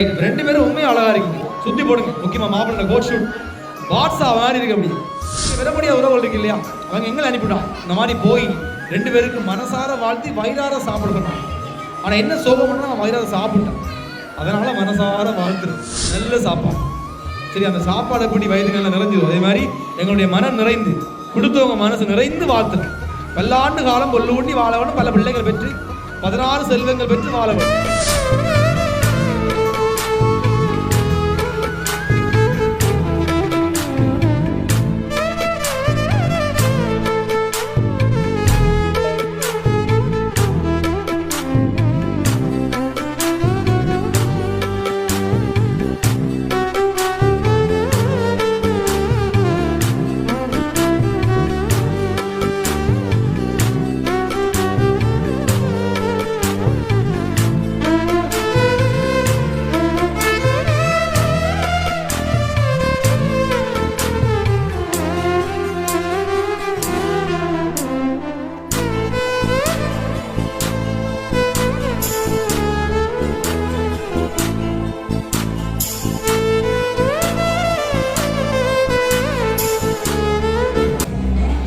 ரெண்டு பேரும் உண்மையாக அழகா இருக்கீங்க. சுத்தி போடுங்க. முக்கியமா மாப்பிள்ளை கோட் ஷூட் வாட்ஸா மாதிரி இருக்கு. அப்படி விடமுடிய உறவுகள் இருக்கு இல்லையா, அவங்க எங்களை அனுப்பிவிட்டான். இந்த மாதிரி போய் ரெண்டு பேருக்கு மனசார வாழ்த்தி வயிறார சாப்பிட சொன்னான். ஆனா என்ன சோகம்னா நான் வயிறார சாப்பிட்டேன். அதனால மனசார வாழ்த்துறேன். நல்ல சாப்பாடு. சரி, அந்த சாப்பாடு எப்படி வயிறுகளில் நிறைஞ்சது, அதே மாதிரி எங்களுடைய மனம் நிறைந்து கொடுத்தவங்க மனசு நிறைந்து வாழ்த்துறேன். பல்லாண்டு காலம் கொள்ளு ஊட்டி வாழவனும் பல பிள்ளைகள் பெற்று 16 செல்வங்கள் பெற்று வாழவன்.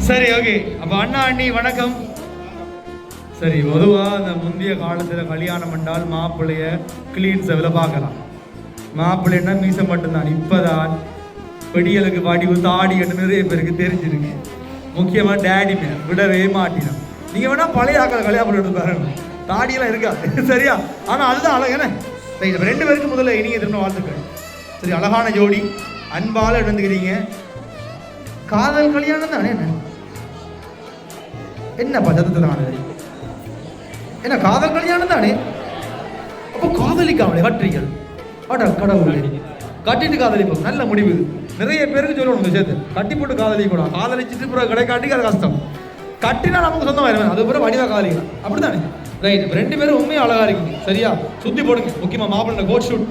சரி, ஓகே. அப்போ அண்ணா அண்ணி வணக்கம். சரி, பொதுவாக அந்த முந்தைய காலத்தில் கல்யாணம் பண்ணால் மாப்பிள்ளைய கிளீன் செவில் பார்க்கலாம். மாப்பிள்ளைன்னா மீசம் மட்டும்தான். இப்போதான் வெடியலுக்கு வடிவு தாடி என்று நிறைய பேருக்கு தெரிஞ்சிருக்கு. முக்கியமாக டேடி மேன் விடவே மாட்டினோம். நீங்கள் வேணால் பழைய ஆக்களை கல்யாணம் பண்ணிட்டு பாருங்க, தாடியெல்லாம் இருக்காது. சரியா? ஆனால் அதுதான் அழகான. சரி, ரெண்டு பேருக்கு முதல்ல இனிய திரும்ப வாழ்த்துக்கள். சரி, அழகான ஜோடி, அன்பால் இழந்துக்கிறீங்க. காதல் கல்யாணம் தானே? என்ன பதத்தை தானே? என்ன காதல் கல்யாணம் தானே? அப்போ காதலிக்காமலே கட்டுறீர்கள். அட கடவுளே, கட்டிட்டு காதலிப்போம். நல்ல முடிவு. நிறைய பேருக்கு சொல்லணும் சேர்த்து, கட்டி போட்டு காதலிக்கூடாது. காதலிச்சுட்டு பிறகு கடை காட்டிக்கு அது கஷ்டம். கட்டினா நமக்கு சொந்தமாயிருவேன், அது பிறகு வடிவா காதலிக்கலாம். அப்படித்தானே? ரைட். ரெண்டு பேரும் உண்மையாக அழகா இருக்கீங்க. சரியா? சுத்தி போடுங்க. முக்கியமா மாப்பிள்ளை கோட் ஷூட்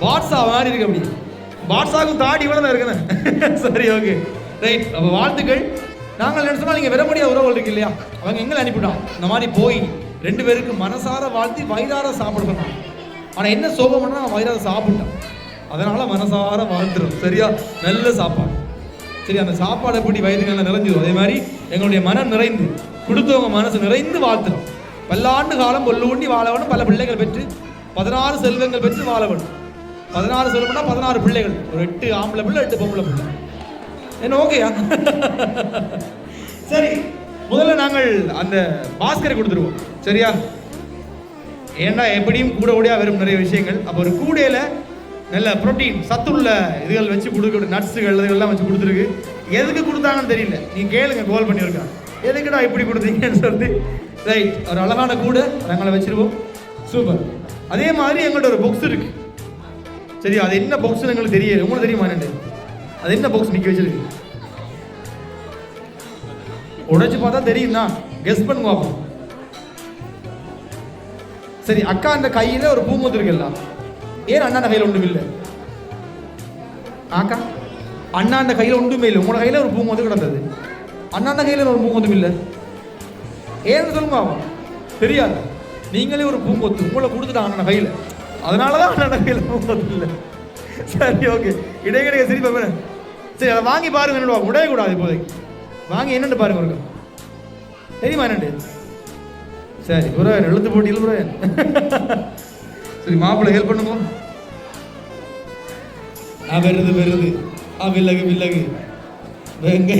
வாட்ஸா மாதிரி இருக்கு. அப்படி வாட்ஸாவுக்கு தாடி இவ்வளோ தான் இருக்குன்னு. சரி, ஓகே, ரைட். அப்போ வாழ்த்துக்கள். நாங்கள் நினைச்சோம்னா நீங்கள் விடமுடிய உறவுகள் இருக்கு இல்லையா, அவங்க எங்களை அனுப்பிவிட்டான். இந்த மாதிரி போய் ரெண்டு பேருக்கு மனசார வாழ்த்தி வயிறார சாப்பிட சொன்னான். ஆனால் என்ன சோகம்னா நான் வயிறார சாப்பிட்டேன். அதனால மனசார வாழ்த்துறோம். சரியா? நல்ல சாப்பாடு. சரி, அந்த சாப்பாடு எப்படி வயிறுகளில் நிறைஞ்சது, அதே மாதிரி எங்களுடைய மனம் நிறைந்து கொடுத்தவங்க மனசு நிறைந்து வாழ்த்துறோம். பல்லாண்டு காலம் கொள்ளு ஊட்டி வாழவனும் பல பிள்ளைகள் பெற்று 16 செல்வங்கள் பெற்று வாழவனும். 16 செல்வம்னா 16 பிள்ளைகள். ஒரு 8 ஆம்பளை பிள்ளை, 8 பொம்பளை பிள்ளை. என்ன ஓகேயா? சரி, முதல்ல நாங்கள் அந்த பாஸ்கரை கொடுத்துருவோம். சரியா? ஏன்னா எப்படியும் கூட ஓடியா வரும் நிறைய விஷயங்கள். அப்போ ஒரு கூடையில் நல்ல புரோட்டீன் சத்துள்ள இதுகள் வச்சு கொடுக்க, நட்ஸுகள் இதெல்லாம் வச்சு கொடுத்துருக்கு. எதுக்கு கொடுத்தாங்கன்னு தெரியல. நீங்கள் கேளுங்க, கோல் பண்ணியிருக்காங்க எதுக்குடா இப்படி கொடுத்தீங்கன்னு சொல்லி. ரைட். ஒரு அழகான கூடை நாங்களை வச்சிருவோம். சூப்பர். அதே மாதிரி எங்கள்கிட்ட ஒரு பாக்ஸ் இருக்கு. சரி, அது என்ன பாக்ஸ்னு எங்களுக்கு தெரியல. உங்களுக்கு தெரியுமா என்னண்டு? அது என்ன பாக்ஸ் நிற்க வச்சிருக்கு? உடைச்சு பார்த்தா தெரியும்னா கெஸ் பண்ணுங்க பார்ப்போம். சரி, அக்கா அந்த கையில ஒரு பூமுத்து இருக்குல்ல, ஏன் அண்ணா கையில ஒன்றும் இல்லை? அக்கா அண்ணா அந்த கையில ஒன்றுமே இல்லை, உங்களோட கையில ஒரு பூமுத்து கிடந்தது. அண்ணா அந்த கையில ஒரு பூமுத்தும் இல்லை, ஏன்னு சொல்லுங்க ஆகும். தெரியாது. நீங்களே ஒரு பூமுத்து உங்களை கொடுத்துட்டாங்க அண்ணா கையில, அதனாலதான் அண்ணா கையில பூமுத்து இல்லை. சரி, ஓகே. இடையிடையே சரி பாரு. சரி, அதை வாங்கி பாருங்க. என்னோட உடையக்கூடாது இப்போதைக்கு. வாங்கி என்னென்னு பாருங்க ஒரு. தெரியுமா என்னண்டு? சரி, ஒரு எழுத்து போட்டியில் ஒரு. சரி, மாப்பிள்ளை ஹெல்ப் பண்ணுங்க. வருது வருது. வில்லகு வில்லகு வெங்கை.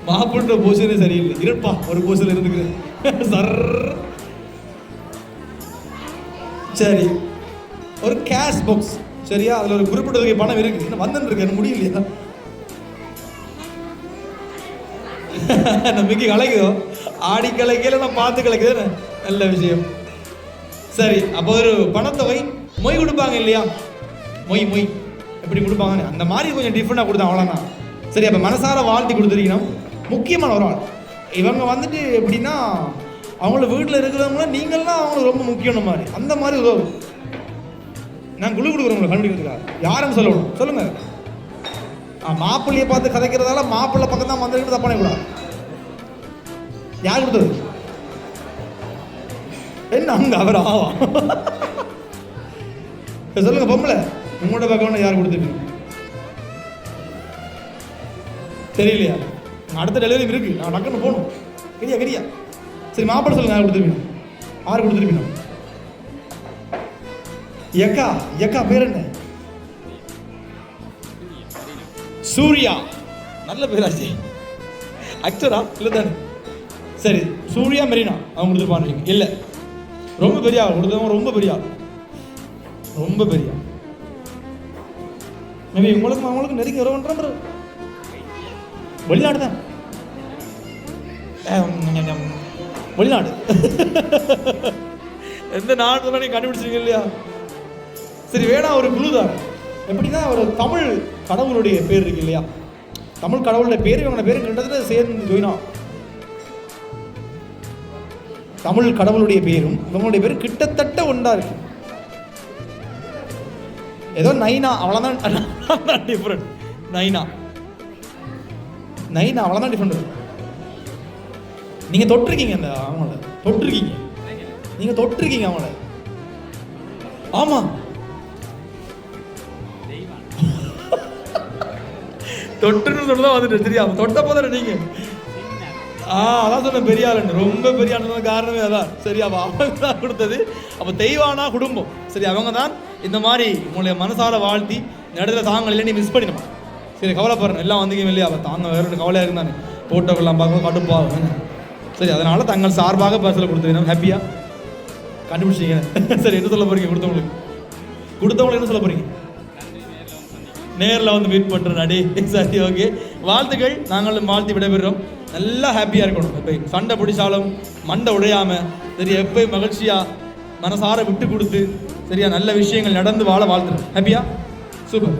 மாப்பிள்ள போஷனே சரியில்லை. இருப்பா, ஒரு போஷன் இருந்துக்கிறேன். சர். சரி, ஒரு கேஷ் பாக்ஸ். சரியா? அதில் ஒரு குறிப்பிட்ட தொகை பணம் இருக்கு. இன்னும் வந்துட்டு இருக்கு, முடியலையா? நம்பிக்கை கலைக்குதோ? ஆடி கலைக்கல நான் பார்த்து கலைக்குது. நல்ல விஷயம். சரி, அப்போ ஒரு பணத்தொகை மொய் கொடுப்பாங்க இல்லையா? மொய் மொய் எப்படி கொடுப்பாங்க அந்த மாதிரி கொஞ்சம் டிஃப்ரெண்டாக கொடுத்தா அவ்வளோதான். சரி, அப்போ மனசார வாழ்த்தி கொடுத்துருக்கணும். முக்கியமான ஒரு ஆள் இவங்க வந்துட்டு எப்படின்னா, அவங்கள வீட்டில் இருக்கிறவங்கள நீங்கள்லாம் அவங்களுக்கு ரொம்ப முக்கியம் மாதிரி, அந்த மாதிரி உதவும். நான் குழு கொடுக்குறவங்களை கண்டுபிடிக்கிறதுக்காக யாருன்னு சொல்லணும். சொல்லுங்க. மாப்பிள்ளையை பார்த்து கதைக்கிறதால மாப்பிள்ளை பக்கம் தான் வந்துருக்கு, தப்பானே கூடாது. யார் கொடுத்தது? என்ன அங்க அவர் ஆவா சொல்லுங்க பொம்பளை, உங்களோட பக்கம் யார் கொடுத்துருக்கீங்க தெரியலையா? அடுத்த டெலிவரி இருக்கு, நான் டக்குன்னு போகணும். கரியா சரி, மாப்பிள்ளை சொல்லுங்க, யார் கொடுத்துருப்பீங்க? யார் கொடுத்துருப்பீங்க? எக்கா பேர் என்ன? சூர்யா. நல்ல பேராச்சு. ஆக்டரா இல்லை தானே? சரி, சூர்யா மெரினா அவங்க கொடுத்துருப்பாங்க. இல்லை, ரொம்ப பெரிய ஆள் கொடுத்தவங்க, ரொம்ப பெரிய மேபி அவங்களுக்கு நெருங்கி வரவன்ற வெளிநாடு தான். வெளிநாடு எந்த நாடு நீங்க கண்டுபிடிச்சிருக்கீங்க இல்லையா? சரி, வேணா ஒரு குழு தான். எப்படின்னா, ஒரு தமிழ் கடவுளுடைய பேர் இருக்கு இல்லையா? தமிழ் கடவுளுடைய பேர் இவங்க பேரு கிட்டத்தட்ட சேர்ந்து ஜோயினா. தமிழ் கடவுளுடைய பேரும் இவங்களுடைய பேரும் கிட்டத்தட்ட ஒன்றா இருக்கு. ஏதோ நைனா, அவ்வளோதான் டிஃப்ரெண்ட். நைனா அவ்வளோதான் டிஃப்ரெண்ட். நீங்கள் தொட்டிருக்கீங்க, அந்த அவங்கள தொட்டிருக்கீங்க, நீங்கள் தொட்டிருக்கீங்க அவங்கள. ஆமாம், தொட்டுன்னு சொல்லதான் வந்துட்டு தெரியாம தொட்ட போதானே நீங்கள். அதான் சொன்னேன் பெரிய ஆளுன்னு. ரொம்ப பெரிய ஆளுன்னு காரணமே அதான். சரி, அப்போ அவங்க தான் கொடுத்தது. அப்போ தெய்வானா குடும்பம். சரி, அவங்க தான் இந்த மாதிரி உங்களுடைய மனசார வாழ்த்தி இந்த இடத்துல தாங்கள் இல்லை, நீ மிஸ் பண்ணிடுமா? சரி, கவலைப்படுறேன், எல்லாம் வந்தீங்க இல்லையா? அப்போ தாங்க வேற ஒரு கவலையாக இருந்தானே, போட்டோக்கெல்லாம் பார்க்க கடுப்பாகும். சரி, அதனால தங்கள் சார்பாக பரிசில் கொடுத்துருக்கீங்க. ஹாப்பியா கண்டுபிடிச்சிங்க. சரி, என்ன சொல்ல போறீங்க? கொடுத்தவங்களுக்கு என்ன சொல்ல போறீங்க? நேரில் வந்து மீட் பண்ணுறேன் அடி. சரி, ஓகே, வாழ்த்துக்கள். நாங்களும் வாழ்த்து விடைபெறுறோம். நல்லா ஹாப்பியாக இருக்கணும். எப்போ சண்டை பிடிச்சாலும் மண்டை உடையாமல், சரி, எப்போ மகிழ்ச்சியாக மனசார விட்டு கொடுத்து, சரியா நல்ல விஷயங்கள் நடந்து வாழ வாழ்த்துறோம். ஹாப்பியா? சூப்பர்.